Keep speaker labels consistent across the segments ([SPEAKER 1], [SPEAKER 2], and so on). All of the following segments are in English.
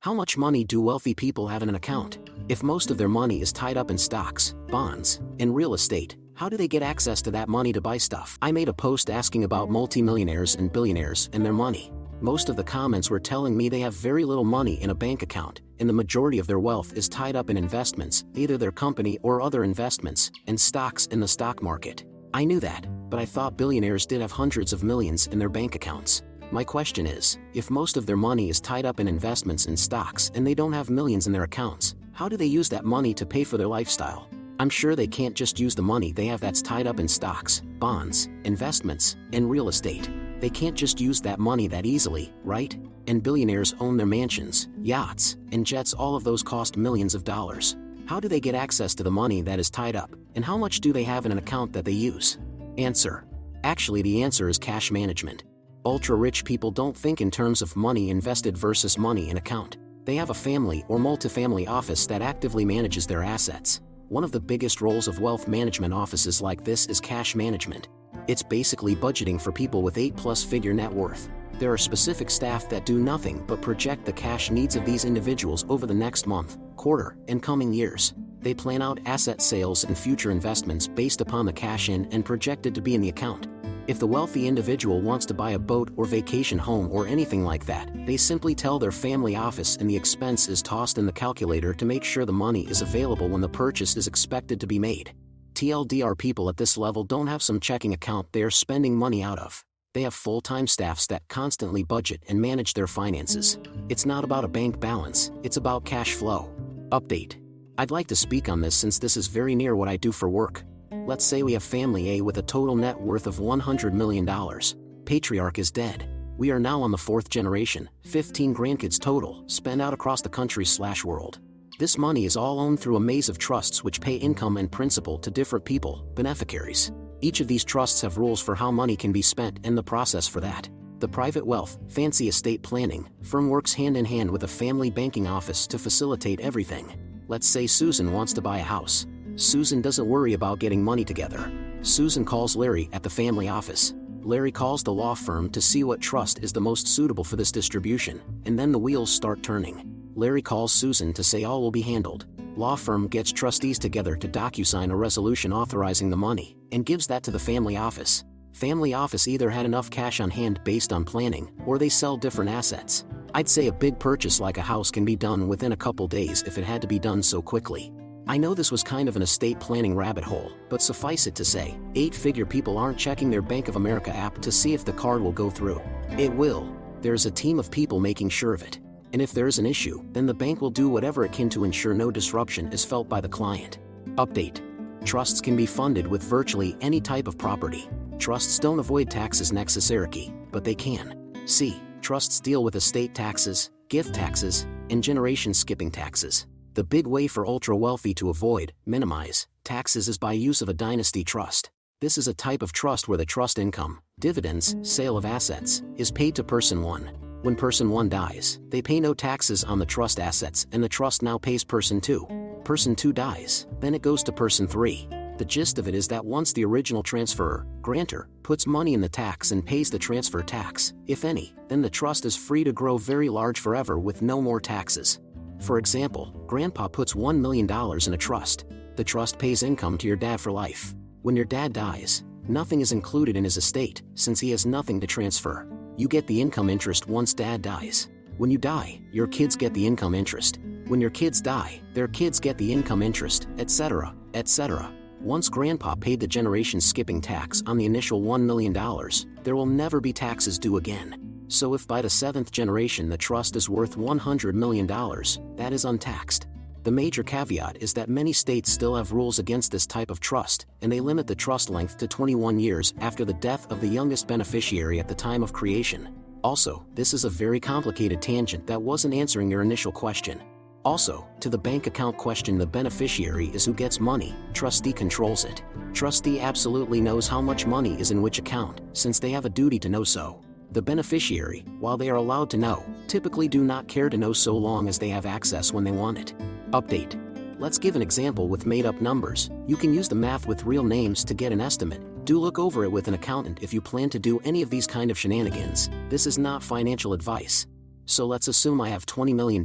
[SPEAKER 1] How much money do wealthy people have in an account? If most of their money is tied up in stocks, bonds, and real estate, how do they get access to that money to buy stuff? I made a post asking about multimillionaires and billionaires and their money. Most of the comments were telling me they have very little money in a bank account, and the majority of their wealth is tied up in investments, either their company or other investments, and stocks in the stock market. I knew that, but I thought billionaires did have hundreds of millions in their bank accounts. My question is, if most of their money is tied up in investments and stocks and they don't have millions in their accounts, how do they use that money to pay for their lifestyle? I'm sure they can't just use the money they have that's tied up in stocks, bonds, investments, and real estate. They can't just use that money that easily, right? And billionaires own their mansions, yachts, and jets. All of those cost millions of dollars. How do they get access to the money that is tied up, and how much do they have in an account that they use? Answer. Actually, the answer is cash management. Ultra-rich people don't think in terms of money invested versus money in account. They have a family or multifamily office that actively manages their assets. One of the biggest roles of wealth management offices like this is cash management. It's basically budgeting for people with 8+ figure net worth. There are specific staff that do nothing but project the cash needs of these individuals over the next month, quarter, and coming years. They plan out asset sales and future investments based upon the cash in and projected to be in the account. If the wealthy individual wants to buy a boat or vacation home or anything like that, they simply tell their family office and the expense is tossed in the calculator to make sure the money is available when the purchase is expected to be made. TLDR, people at this level don't have some checking account they are spending money out of. They have full-time staffs that constantly budget and manage their finances. It's not about a bank balance, it's about cash flow. Update. I'd like to speak on this since this is very near what I do for work. Let's say we have family A with a total net worth of $100 million. Patriarch is dead. We are now on the 4th generation, 15 grandkids total, spread out across the country/world. This money is all owned through a maze of trusts which pay income and principal to different people, beneficiaries. Each of these trusts have rules for how money can be spent and the process for that. The private wealth, fancy estate planning firm works hand in hand with a family banking office to facilitate everything. Let's say Susan wants to buy a house. Susan doesn't worry about getting money together. Susan calls Larry at the family office. Larry calls the law firm to see what trust is the most suitable for this distribution, and then the wheels start turning. Larry calls Susan to say all will be handled. Law firm gets trustees together to DocuSign a resolution authorizing the money, and gives that to the family office. Family office either had enough cash on hand based on planning, or they sell different assets. I'd say a big purchase like a house can be done within a couple days if it had to be done so quickly. I know this was kind of an estate planning rabbit hole, but suffice it to say, 8-figure people aren't checking their Bank of America app to see if the card will go through. It will. There's a team of people making sure of it. And if there is an issue, then the bank will do whatever it can to ensure no disruption is felt by the client. Update. Trusts can be funded with virtually any type of property. Trusts don't avoid taxes necessarily, but they can. See, trusts deal with estate taxes, gift taxes, and generation skipping taxes. The big way for ultra-wealthy to avoid, minimize, taxes is by use of a dynasty trust. This is a type of trust where the trust income, dividends, sale of assets, is paid to person 1. When person 1 dies, they pay no taxes on the trust assets and the trust now pays person 2. Person 2 dies, then it goes to person 3. The gist of it is that once the original transferor, grantor, puts money in the tax and pays the transfer tax, if any, then the trust is free to grow very large forever with no more taxes. For example, grandpa puts $1 million in a trust. The trust pays income to your dad for life. When your dad dies, nothing is included in his estate, since he has nothing to transfer. You get the income interest once dad dies. When you die, your kids get the income interest. When your kids die, their kids get the income interest, etc., etc. Once grandpa paid the generation skipping tax on the initial $1 million, there will never be taxes due again. So if by the 7th generation the trust is worth $100 million, that is untaxed. The major caveat is that many states still have rules against this type of trust, and they limit the trust length to 21 years after the death of the youngest beneficiary at the time of creation. Also, this is a very complicated tangent that wasn't answering your initial question. Also, to the bank account question, the beneficiary is who gets money, trustee controls it. Trustee absolutely knows how much money is in which account, since they have a duty to know so. The beneficiary, while they are allowed to know, typically do not care to know so long as they have access when they want it. Update. Let's give an example with made-up numbers. You can use the math with real names to get an estimate. Do look over it with an accountant if you plan to do any of these kind of shenanigans. This is not financial advice. So let's assume I have $20 million,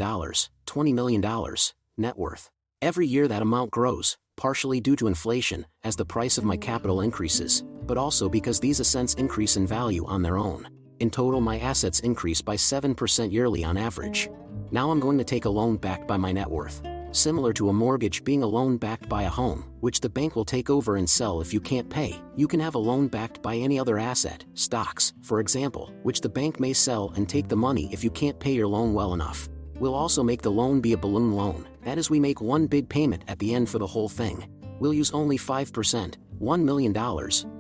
[SPEAKER 1] net worth. Every year that amount grows, partially due to inflation, as the price of my capital increases, but also because these assets increase in value on their own. In total, my assets increase by 7% yearly on average. Now I'm going to take a loan backed by my net worth. Similar to a mortgage being a loan backed by a home, which the bank will take over and sell if you can't pay, you can have a loan backed by any other asset, stocks, for example, which the bank may sell and take the money if you can't pay your loan well enough. We'll also make the loan be a balloon loan, that is, we make one big payment at the end for the whole thing. We'll use only 5%, $1 million,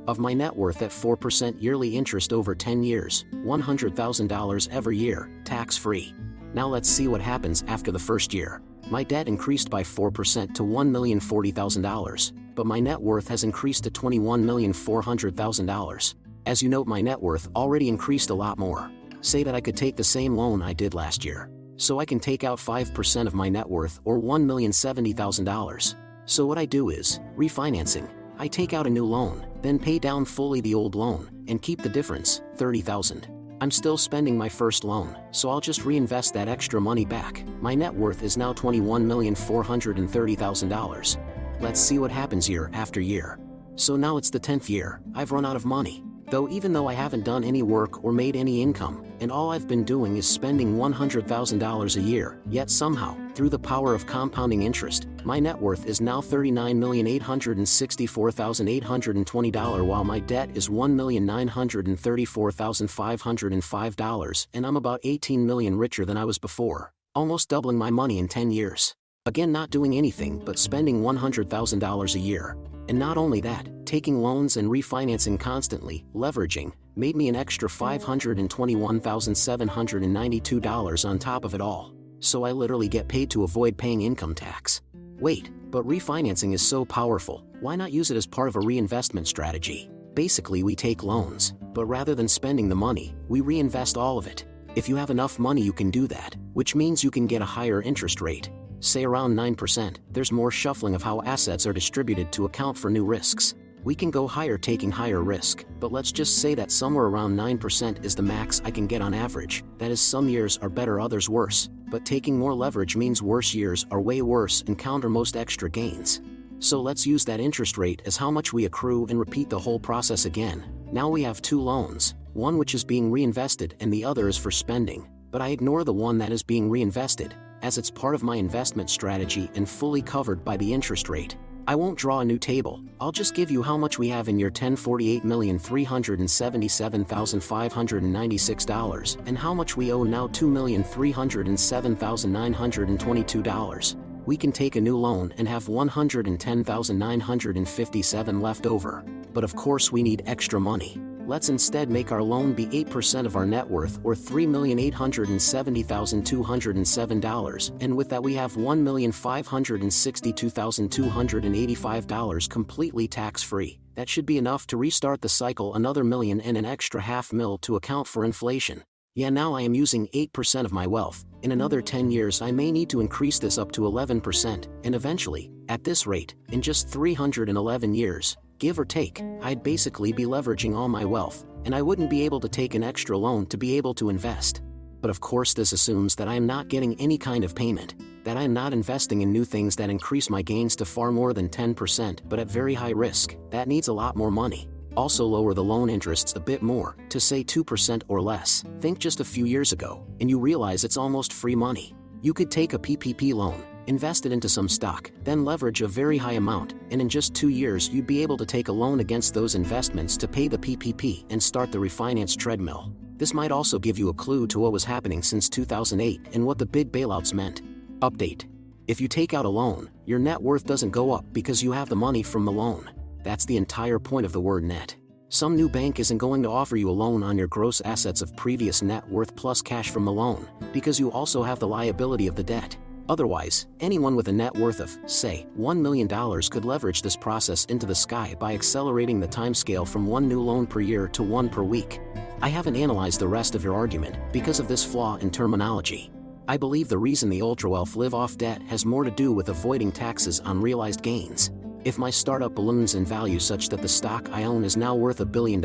[SPEAKER 1] of my net worth at 4% yearly interest over 10 years, $100,000 every year, tax-free. Now let's see what happens after the first year. My debt increased by 4% to $1,040,000, but my net worth has increased to $21,400,000. As you note, my net worth already increased a lot more. Say that I could take the same loan I did last year. So I can take out 5% of my net worth, or $1,070,000. So what I do is, refinancing. I take out a new loan, then pay down fully the old loan, and keep the difference, $30,000. I'm still spending my first loan, so I'll just reinvest that extra money back. My net worth is now $21,430,000. Let's see what happens year after year. So now it's the 10th year, I've run out of money. Though even though I haven't done any work or made any income, and all I've been doing is spending $100,000 a year, yet somehow, through the power of compounding interest, my net worth is now $39,864,820 while my debt is $1,934,505 and I'm about $18 million richer than I was before, almost doubling my money in 10 years. Again, not doing anything but spending $100,000 a year. And not only that, taking loans and refinancing constantly, leveraging, made me an extra $521,792 on top of it all. So I literally get paid to avoid paying income tax. Wait, but refinancing is so powerful, why not use it as part of a reinvestment strategy? Basically, we take loans, but rather than spending the money, we reinvest all of it. If you have enough money, you can do that, which means you can get a higher interest rate. Say around 9%, there's more shuffling of how assets are distributed to account for new risks. We can go higher taking higher risk, but let's just say that somewhere around 9% is the max I can get on average. That is, some years are better, others worse, but taking more leverage means worse years are way worse and counter most extra gains. So let's use that interest rate as how much we accrue and repeat the whole process again. Now we have two loans, one which is being reinvested and the other is for spending, but I ignore the one that is being reinvested, as it's part of my investment strategy and fully covered by the interest rate. I won't draw a new table, I'll just give you how much we have in year 10, $48,377,596, and how much we owe now, $2,307,922. We can take a new loan and have $110,957 left over. But of course we need extra money. Let's instead make our loan be 8% of our net worth, or $3,870,207, and with that we have $1,562,285 completely tax-free. That should be enough to restart the cycle another million and an extra $500,000 to account for inflation. Yeah, now I am using 8% of my wealth. In another 10 years I may need to increase this up to 11%, and eventually, at this rate, in just 311 years, give or take, I'd basically be leveraging all my wealth, and I wouldn't be able to take an extra loan to be able to invest. But of course this assumes that I am not getting any kind of payment, that I am not investing in new things that increase my gains to far more than 10% but at very high risk. That needs a lot more money. Also lower the loan interests a bit more, to say 2% or less. Think just a few years ago, and you realize it's almost free money. You could take a PPP loan, invest it into some stock, then leverage a very high amount, and in just 2 years you'd be able to take a loan against those investments to pay the PPP and start the refinance treadmill. This might also give you a clue to what was happening since 2008 and what the big bailouts meant. Update. If you take out a loan, your net worth doesn't go up because you have the money from the loan. That's the entire point of the word net. Some new bank isn't going to offer you a loan on your gross assets of previous net worth plus cash from the loan, because you also have the liability of the debt. Otherwise, anyone with a net worth of, say, $1 million could leverage this process into the sky by accelerating the timescale from one new loan per year to one per week. I haven't analyzed the rest of your argument because of this flaw in terminology. I believe the reason the ultra-wealth live off debt has more to do with avoiding taxes on realized gains. If my startup balloons in value such that the stock I own is now worth $1 billion,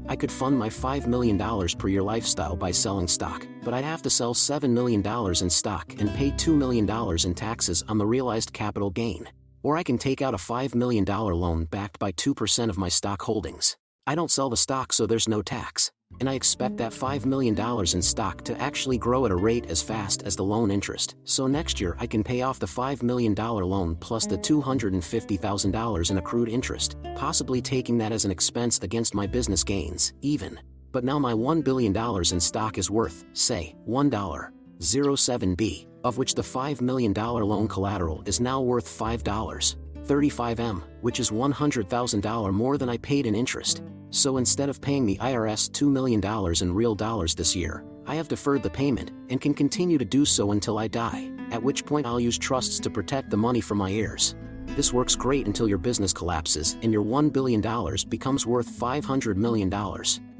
[SPEAKER 1] I could fund my $5 million per year lifestyle by selling stock. but I'd have to sell $7 million in stock and pay $2 million in taxes on the realized capital gain. Or I can take out a $5 million loan backed by 2% of my stock holdings. I don't sell the stock, so there's no tax. And I expect that $5 million in stock to actually grow at a rate as fast as the loan interest. So next year I can pay off the $5 million loan plus the $250,000 in accrued interest, possibly taking that as an expense against my business gains, even. But now my $1 billion in stock is worth, say, $1.07b, of which the $5 million loan collateral is now worth $5.35m, which is $100,000 more than I paid in interest. So instead of paying the IRS $2 million in real dollars this year, I have deferred the payment and can continue to do so until I die, at which point I'll use trusts to protect the money from my heirs. This works great until your business collapses and your $1 billion becomes worth $500 million.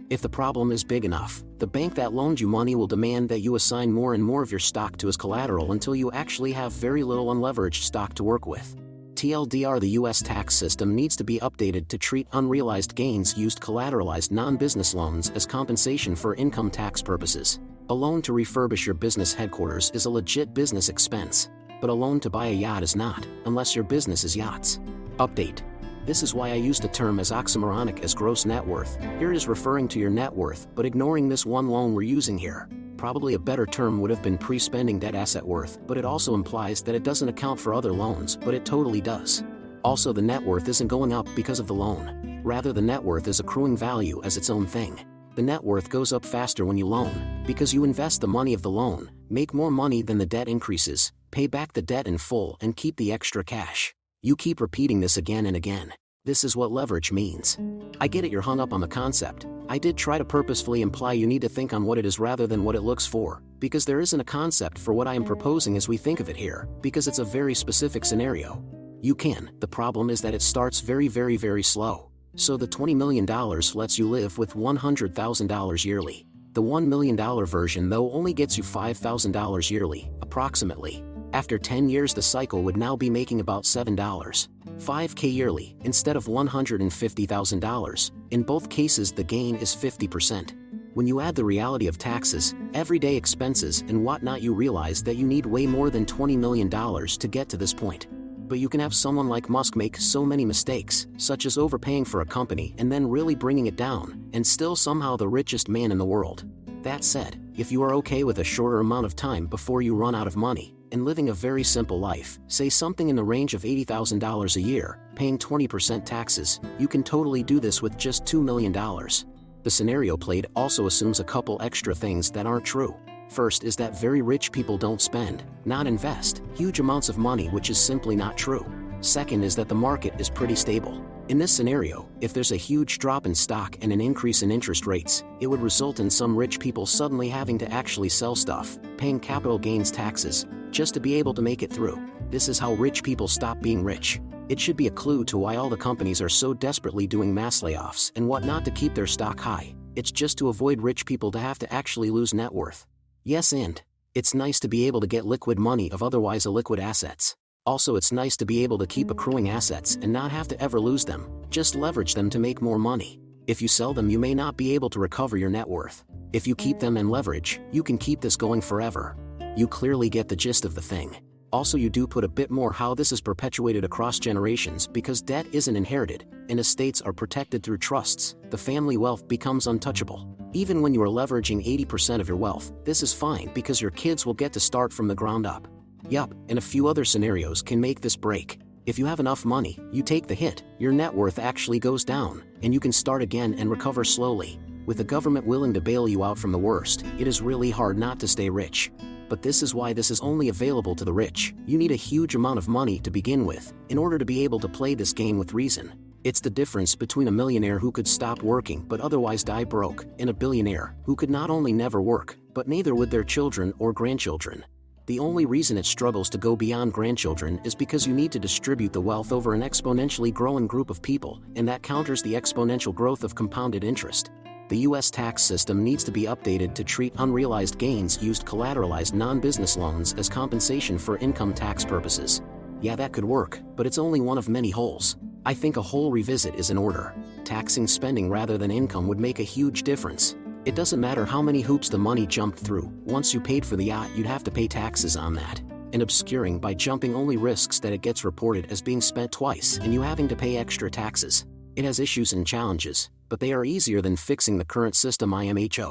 [SPEAKER 1] If the problem is big enough, the bank that loaned you money will demand that you assign more and more of your stock to as collateral until you actually have very little unleveraged stock to work with. TLDR: the US tax system needs to be updated to treat unrealized gains used collateralized non-business loans as compensation for income tax purposes. A loan to refurbish your business headquarters is a legit business expense, but a loan to buy a yacht is not, unless your business is yachts. Update. This is why I used a term as oxymoronic as gross net worth. Here it is referring to your net worth, but ignoring this one loan we're using here. Probably a better term would have been pre-spending debt asset worth, but it also implies that it doesn't account for other loans, but it totally does. Also, the net worth isn't going up because of the loan. Rather, the net worth is accruing value as its own thing. The net worth goes up faster when you loan, because you invest the money of the loan, make more money than the debt increases, pay back the debt in full and keep the extra cash. You keep repeating this again and again. This is what leverage means. I get it, you're hung up on the concept. I did try to purposefully imply you need to think on what it is rather than what it looks for, because there isn't a concept for what I am proposing as we think of it here, because it's a very specific scenario. You can, the problem is that it starts very slow. So the $20 million lets you live with $100,000 yearly. The $1 million version though only gets you $5,000 yearly, approximately. After 10 years the cycle would now be making about $7.5K yearly, instead of $150,000. In both cases the gain is 50%. When you add the reality of taxes, everyday expenses and whatnot, you realize that you need way more than $20 million to get to this point. But you can have someone like Musk make so many mistakes, such as overpaying for a company and then really bringing it down, and still somehow the richest man in the world. That said, if you are okay with a shorter amount of time before you run out of money, and living a very simple life, say something in the range of $80,000 a year, paying 20% taxes, you can totally do this with just $2 million. The scenario played also assumes a couple extra things that aren't true. First is that very rich people don't spend, not invest, huge amounts of money, which is simply not true. Second is that the market is pretty stable. In this scenario, if there's a huge drop in stock and an increase in interest rates, it would result in some rich people suddenly having to actually sell stuff, paying capital gains taxes, just to be able to make it through. This is how rich people stop being rich. It should be a clue to why all the companies are so desperately doing mass layoffs and whatnot to keep their stock high. It's just to avoid rich people to have to actually lose net worth. Yes, and it's nice to be able to get liquid money of otherwise illiquid assets. Also, it's nice to be able to keep accruing assets and not have to ever lose them, just leverage them to make more money. If you sell them, you may not be able to recover your net worth. If you keep them and leverage, you can keep this going forever. You clearly get the gist of the thing. Also, you do put a bit more how this is perpetuated across generations, because debt isn't inherited, and estates are protected through trusts. The family wealth becomes untouchable. Even when you are leveraging 80% of your wealth, this is fine because your kids will get to start from the ground up. Yup, and a few other scenarios can make this break. If you have enough money, you take the hit, your net worth actually goes down, and you can start again and recover slowly. With the government willing to bail you out from the worst, it is really hard not to stay rich. But this is why this is only available to the rich. You need a huge amount of money to begin with, in order to be able to play this game with reason. It's the difference between a millionaire who could stop working but otherwise die broke, and a billionaire who could not only never work, but neither would their children or grandchildren. The only reason it struggles to go beyond grandchildren is because you need to distribute the wealth over an exponentially growing group of people, and that counters the exponential growth of compounded interest. The US tax system needs to be updated to treat unrealized gains used collateralized non-business loans as compensation for income tax purposes. Yeah, that could work, but it's only one of many holes. I think a whole revisit is in order. Taxing spending rather than income would make a huge difference. It doesn't matter how many hoops the money jumped through, once you paid for the yacht you'd have to pay taxes on that. And obscuring by jumping only risks that it gets reported as being spent twice and you having to pay extra taxes. It has issues and challenges, but they are easier than fixing the current system. IMHO.